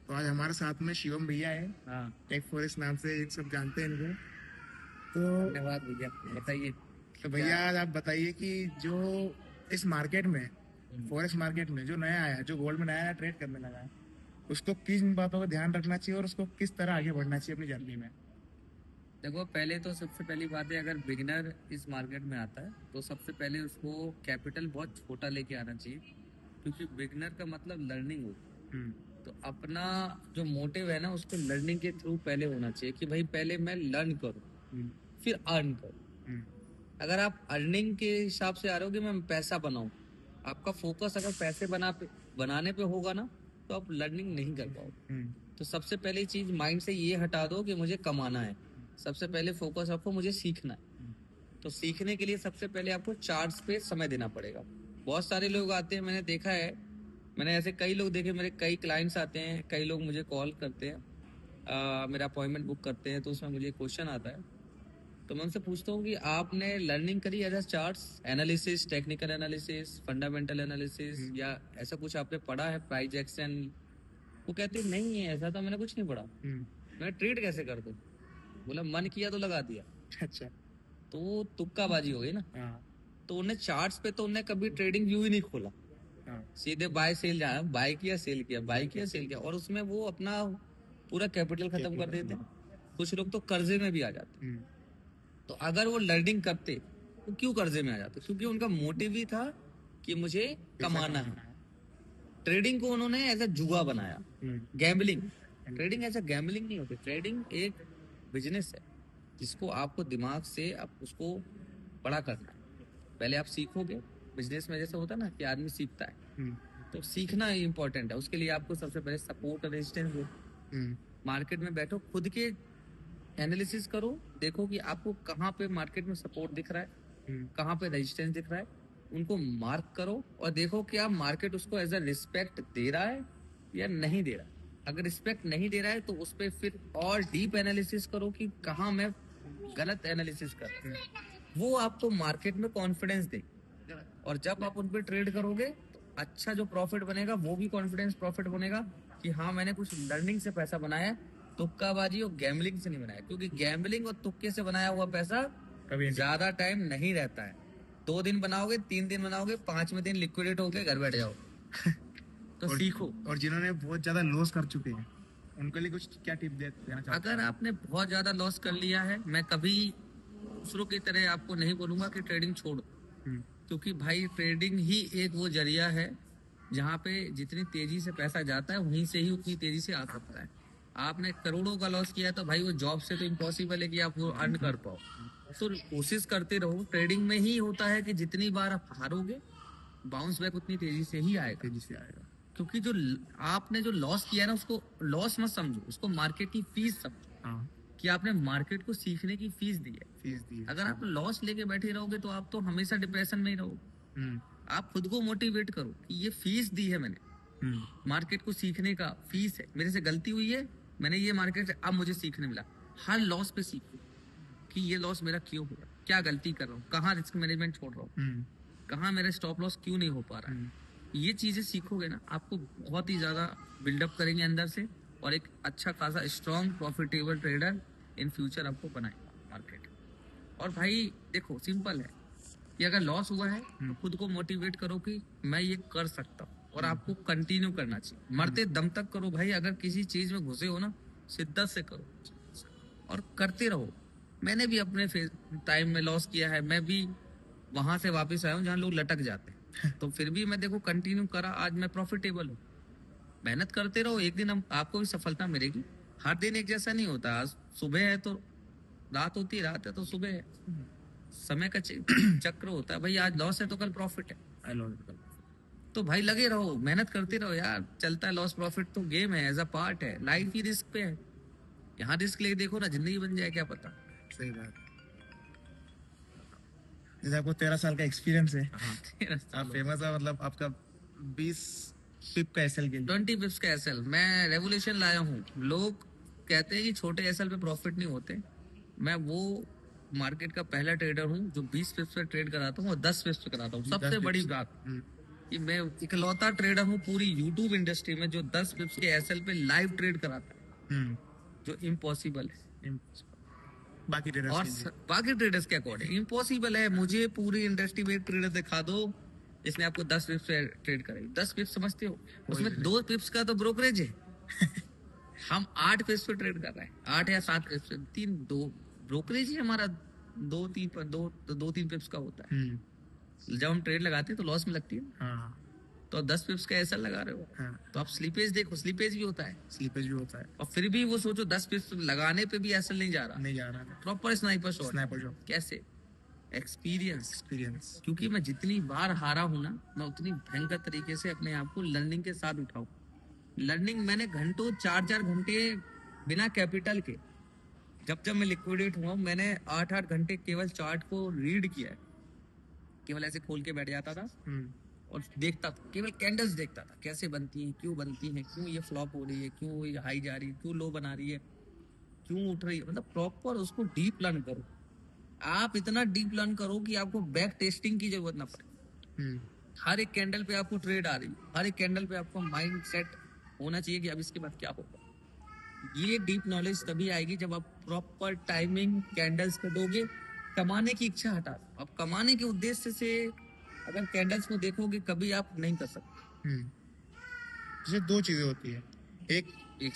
तो आज हमारे साथ में शिवम भैया है। हाँ। टेक फॉरेस्ट नाम से इन सब जानते हैं इनको। तो धन्यवाद भैया, बताइए तो क्या। भैया आज आप बताइए कि जो इस मार्केट में, हम्म, फॉरेस्ट मार्केट में जो नया आया, जो गोल्ड में नया नया ट्रेड करने लगा है, उसको किन बातों का ध्यान रखना चाहिए और उसको किस तरह आगे बढ़ना चाहिए अपनी जर्नी में। देखो पहले तो सबसे पहली बात है, अगर बिगिनर इस मार्केट में आता है तो सबसे पहले उसको कैपिटल बहुत छोटा लेके आना चाहिए, क्योंकि बिगिनर का मतलब लर्निंग होती हम्म। है। तो अपना जो मोटिव है ना, उसको लर्निंग के थ्रू पहले होना चाहिए कि भाई पहले मैं लर्न करूँ, हम्म। फिर अर्न करूँ। हम्म। अगर आप अर्निंग के हिसाब से आ रहे हो कि मैं पैसा बनाऊं, आपका फोकस अगर पैसे बनाने पे होगा ना, तो आप लर्निंग नहीं कर पाओगे। हम्म। तो सबसे पहली चीज माइंड से ये हटा दो कि मुझे कमाना है। सबसे पहले फोकस रखो मुझे सीखना है। तो सीखने के लिए सबसे पहले आपको चार्ट्स पे समय देना पड़ेगा। बहुत सारे लोग आते हैं, मैंने देखा है, मैंने ऐसे कई लोग देखे, मेरे कई क्लाइंट्स आते हैं, कई लोग मुझे कॉल करते हैं, मेरा अपॉइंटमेंट बुक करते हैं, तो उसमें मुझे क्वेश्चन आता है। तो मैं उनसे पूछता हूँ कि आपने लर्निंग करी एज charts analysis, technical analysis, fundamental analysis, hmm. या ऐसा कुछ आपने पढ़ा है, प्राइस एक्शन? वो कहते हैं नहीं है, ऐसा तो मैंने कुछ नहीं पढ़ा। हम्म। मैं ट्रेड कैसे कर दूं? बोला मन किया तो लगा दिया। अच्छा। तो वो तुक्काबाजी हो गई ना। हाँ। तो उन्हें चार्ट्स पे तो उन्हें कभी ट्रेडिंग व्यू ही नहीं खोला, हाँ। सीधे बाय सेल जाना, बाय किया सेल किया, बाय किया सेल किया, और उसमें वो अपना पूरा कैपिटल खत्म कर देते हैं। कुछ लोग तो कर्जे में भी आ जाते हैं। हम्म। तो अगर वो लर्निंग करते तो क्यों कर्जे में आ जाते? क्योंकि उनका मोटिव ही था कि मुझे पैसा कमाना है। कमाना है। ट्रेडिंग को उन्होंने एज अ जुआ बनाया, हम्म। गैम्बलिंग। ट्रेडिंग ऐसा गैम्बलिंग नहीं होती, ट्रेडिंग एक बिजनेस है जिसको आपको दिमाग से आप उसको बड़ा करना है। पहले आप सीखोगे। बिजनेस में जैसे होता है ना कि आदमी सीखता है, हम्म। तो सीखना इंपॉर्टेंट है। उसके लिए आपको सबसे पहले सपोर्ट और रेजिस्टेंस दो। हम्म। मार्केट में बैठो, खुद के एनालिसिस करो, देखो कि आपको कहाँ पे मार्केट में सपोर्ट दिख रहा है, हम्म। कहाँ पे रेजिस्टेंस दिख रहा है। उनको मार्क करो और देखो क्या मार्केट उसको एज अ रिस्पेक्ट दे रहा है या नहीं दे रहा है। अगर रिस्पेक्ट नहीं दे रहा है तो उस पर फिर और डीप एनालिसिस करो कि कहाँ मैं गलत एनालिसिस कर रहा हूँ। वो आपको मार्केट में कॉन्फिडेंस दे, और जब आप उन पर ट्रेड करोगे तो अच्छा जो प्रॉफिट बनेगा वो भी कॉन्फिडेंस प्रॉफिट बनेगा कि हाँ मैंने कुछ लर्निंग से पैसा बनाया है, तुक्काबाजी और गैम्बलिंग से नहीं बनाया। क्योंकि गैम्बलिंग और तुक्के से बनाया हुआ पैसा कभी नहीं। ज्यादा टाइम नहीं रहता है। 2 दिन बनाओगे, 3 दिन बनाओगे, 5वें दिन लिक्विडेट होके घर बैठ जाओ। तो और सीखो। और जिन्होंने बहुत ज्यादा लॉस कर चुके हैं, उनके लिए कुछ क्या टिप देना चाहते हैं अगर आप। आपने बहुत ज्यादा लॉस कर लिया है, मैं कभी दूसरों की तरह आपको नहीं बोलूंगा कि ट्रेडिंग छोड़ो, हम्म। क्योंकि भाई ट्रेडिंग ही एक वो जरिया है जहाँ पे जितनी तेजी से पैसा जाता है वहीं से ही उतनी तेजी से आ सकता है। आपने करोड़ों का लॉस किया है तो भाई वो जॉब से तो इम्पॉसिबल है कि आप वो अर्न कर पाओ। तो कोशिश करते रहो। ट्रेडिंग में ही होता है कि जितनी बार आप हारोगे, बाउंस बैक उतनी तेजी से ही आएगा। तेजी से आएगा। क्योंकि जो आपने जो लॉस किया है ना, उसको लॉस मत समझो, उसको मार्केट की फीस समझो, हाँ। कि आपने मार्केट को सीखने की फीस दी है। फीस दी है, अगर सही आप बात। लॉस लेके बैठे रहोगे तो आप तो हमेशा डिप्रेशन में ही रहोगे। हम्म। आप खुद को मोटिवेट करो कि ये फीस दी है मैंने, हम्म। मार्केट को सीखने का फीस है, मेरे से गलती हुई है, मैंने ये मार्केट से अब मुझे सीखने मिला। हर लॉस पे सीखो कि ये लॉस मेरा क्यों हुआ, क्या गलती कर रहा हूँ, कहाँ रिस्क मैनेजमेंट छोड़ रहा हूँ, हम्म। कहाँ मेरा स्टॉप लॉस क्यों नहीं हो पा रहा हम्म। है। ये चीजें सीखोगे ना, आपको बहुत ही ज्यादा बिल्डअप करेंगे अंदर से, और एक अच्छा खासा strong profitable trader in future आपको बनाएगा मार्केट। और भाई देखो सिंपल है कि अगर लॉस हुआ है तो हम्म। खुद को मोटिवेट करो कि मैं ये कर सकता हूँ, और हम्म। आपको कंटिन्यू करना चाहिए, मरते दम तक करो भाई। अगर किसी चीज में घुसे हो ना, शिद्दत से करो और करते रहो। मैंने भी अपने टाइम में लॉस किया है, मैं भी वहां से वापस आया हूँ जहाँ लोग लटक जाते हैं, तो फिर भी मैं देखो कंटिन्यू करा, आज मैं प्रॉफिटेबल हूँ। मेहनत करते रहो, एक दिन हम आपको भी सफलता मिलेगी। हर दिन एक जैसा नहीं होता, आज सुबह है तो रात होती है, रात है तो सुबह है। समय का चक्र होता है भाई, आज लॉस है तो कल प्रॉफिट है। आई लॉस। तो भाई लगे रहो, मेहनत करते रहो यार, चलता है लॉस प्रॉफिट तो गेम है, एज अ पार्ट है, लाइफ ही रिस्क पे है। यहाँ रिस्क लेके देखो ना, जिंदगी बन जाए क्या पता। सही बात। जैसे आपको 13 साल का एक्सपीरियंस है, हाँ, तेरा आप साल हो फेमस है, मतलब आपका 20 पिप का एसएल गेम। 20 पिप्स का एसएल मैं रेवोल्यूशन लाया हूँ। लोग कहते हैं कि छोटे एसएल पे प्रॉफिट नहीं होते, मैं वो मार्केट का पहला ट्रेडर हूँ जो 20 पिप्स पे ट्रेड कराता हूँ और 10 पिप्स पे कराता हूँ। सबसे 10 बड़ी पिप्स। बात, कि मैं इकलौता ट्रेडर हूँ पूरी यूट्यूब इंडस्ट्री में जो 10 पिप्स के एसएल पे लाइव ट्रेड कराता है, जो इम्पॉसिबल है। बाकी ट्रेडर्स और के लिए। बाकी ट्रेडर्स के अकॉर्डिंग इम्पॉसिबल है। मुझे पूरी इंडस्ट्री में एक ट्रेडर दिखा दो जिसने आपको 10 पिप्स पे ट्रेड कराई। 10 पिप्स समझते हो, उसमें 2 पिप्स का तो ब्रोकरेज है। हम 8 पिप्स पे ट्रेड कर रहे हैं, 8 या 7 पिप्स पे, 2 ब्रोकरेज ही हमारा 2-3 पिप्स का होता है। जब हम ट्रेड लगाते हैं तो लॉस में लगती है, हाँ तो 10 पिप्स का ऐसा लगा रहे हो, हाँ, तो आप स्लीपेज देखो, स्लीपेज भी होता है। स्लीपेज भी होता है। और फिर भी वो सोचो 10 पिप्स लगाने पे भी ऐसा नहीं जा रहा, नहीं जा रहा है। Proper sniper shot. Sniper shot. कैसे? एक्सपीरियंस। एक्सपीरियंस। क्योंकि मैं जितनी बार हारा हूं ना, मैं उतनी भयंकर तरीके से अपने आप को लर्निंग के साथ उठाऊं। लर्निंग मैंने घंटों 4-4 घंटे बिना कैपिटल के, जब मैं लिक्विडेट हुआ हूं, मैंने 8-8 घंटे केवल चार्ट को रीड किया है। केवल ऐसे खोल के बैठ जाता था और देखता था, केवल कैंडल्स देखता था, कैसे बनती हैं, क्यों बनती हैं, क्यों ये फ्लॉप हो रही है, क्यों ये हाई जा रही है, क्यों लो बना रही है, क्यों उठ रही है। मतलब प्रॉपर उसको डीप लर्न करो। आप इतना डीप लर्न करो कि आपको बैक टेस्टिंग की जरूरत ना पड़े। हर एक कैंडल पे आपको ट्रेड आ रही है, हर एक कैंडल पे आपको माइंड सेट होना चाहिए कि अब इसके बाद क्या होगा। ये डीप नॉलेज तभी आएगी जब आप प्रॉपर टाइमिंग कैंडल्स पे दोगे। कमाने की इच्छा हटा दो। अब कमाने के उद्देश्य से अगर कैंडल्स को देखोगे, कभी आप नहीं कर सकते। जैसे 2 चीजें होती है। एक एक